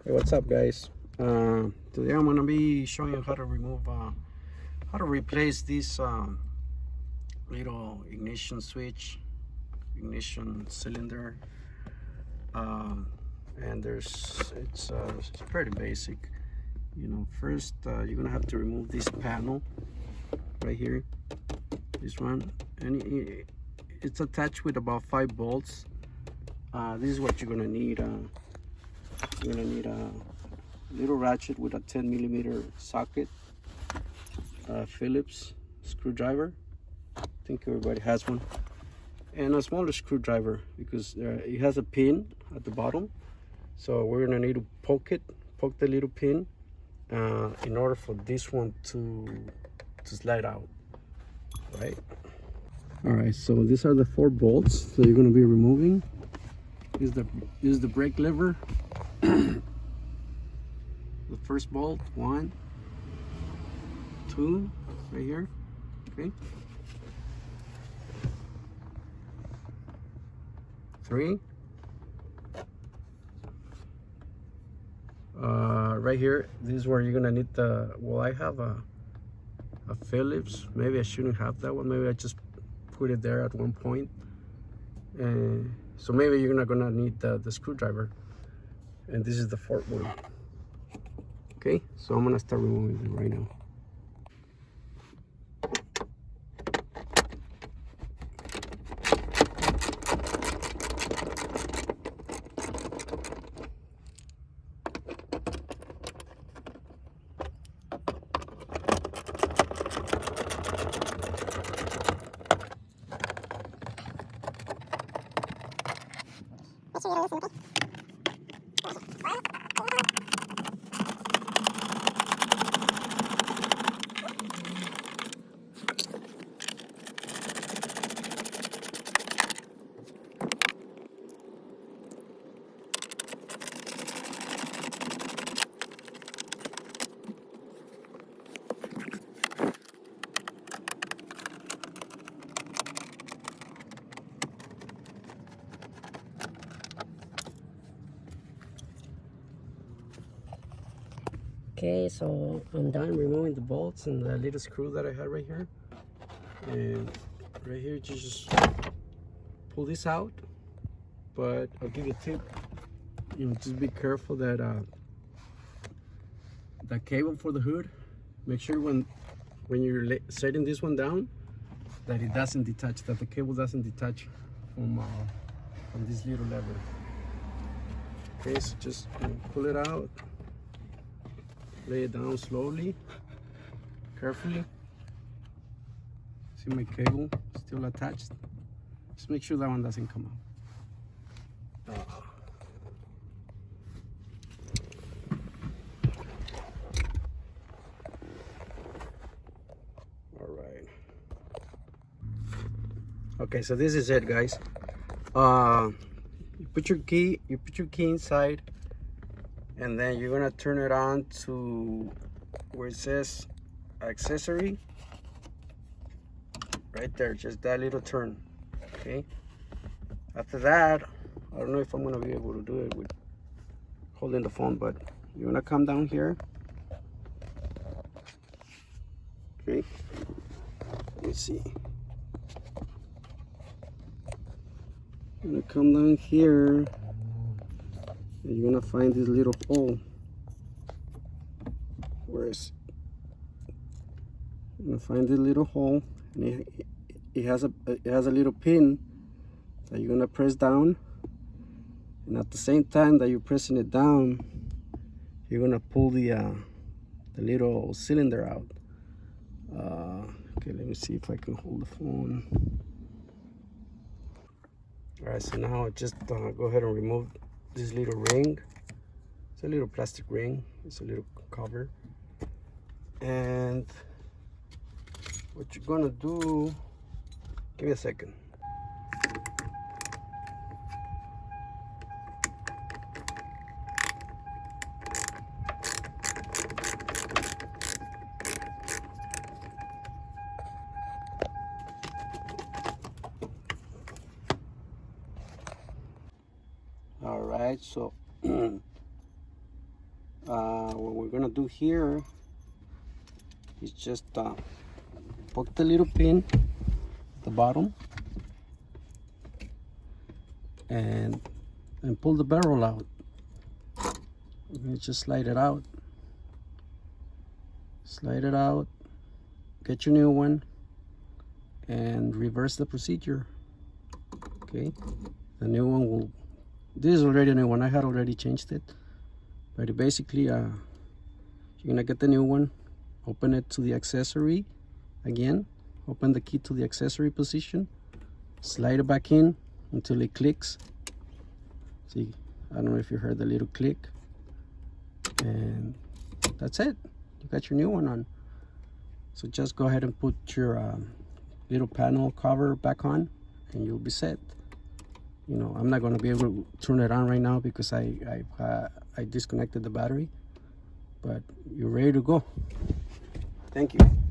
Hey, what's up, guys? Today I'm gonna be showing you how to replace this little ignition switch, ignition cylinder, and it's pretty basic. First you're gonna have to remove this panel right here, this one, and it's attached with about 5 bolts. This is what you're gonna need. You're gonna need a little ratchet with a 10mm socket, Phillips screwdriver. I think everybody has one, and a smaller screwdriver because it has a pin at the bottom. So we're gonna need to poke the little pin in order for this one to slide out, right? All right, so these are the 4 bolts that you're gonna be removing. This is the brake lever. The first bolt, 1, 2, right here, okay, 3, right here. This is where you're gonna need well, I have a Phillips. Maybe I shouldn't have that one. Maybe I just put it there at one point, so maybe you're not gonna need the screwdriver. And this is the 4th one. Okay, so I'm gonna start removing them right now. Okay, so I'm done removing the bolts and the little screw that I had right here. And right here, you just pull this out. But I'll give you a tip. Just be careful that the cable for the hood, make sure when you're setting this one down, that it doesn't detach, that the cable doesn't detach from this little lever. Okay, so just pull it out. Lay it down slowly, carefully. See my cable still attached? Just make sure that one doesn't come out. All right. Okay, so this is it, guys. You put your key inside, and then you're gonna turn it on to where it says accessory right there, just that little turn. Okay, after that, I don't know if I'm gonna be able to do it with holding the phone, but you're gonna come down here. Okay, let me see. You're gonna come down here, and you're gonna find this little hole. Where is you're gonna find this little hole, and it has a little pin that you're gonna press down, and at the same time that you're pressing it down, you're gonna pull the little cylinder out. Okay, let me see if I can hold the phone. All right, so now just go ahead and remove this little ring. It's a little plastic ring. It's a little cover. And what you're gonna do, give me a second. All right, so what we're gonna do here is just poke the little pin at the bottom and pull the barrel out. And just slide it out. Slide it out. Get your new one and reverse the procedure. Okay, the new one will. This is already a new one. I had already changed it, but basically, you're gonna get the new one. Open it to the accessory again. Open the key to the accessory position. Slide it back in until it clicks. See, I don't know if you heard the little click. And that's it. You got your new one on. So just go ahead and put your little panel cover back on, and you'll be set. You know, I'm not going to be able to turn it on right now because I disconnected the battery, but you're ready to go. Thank you.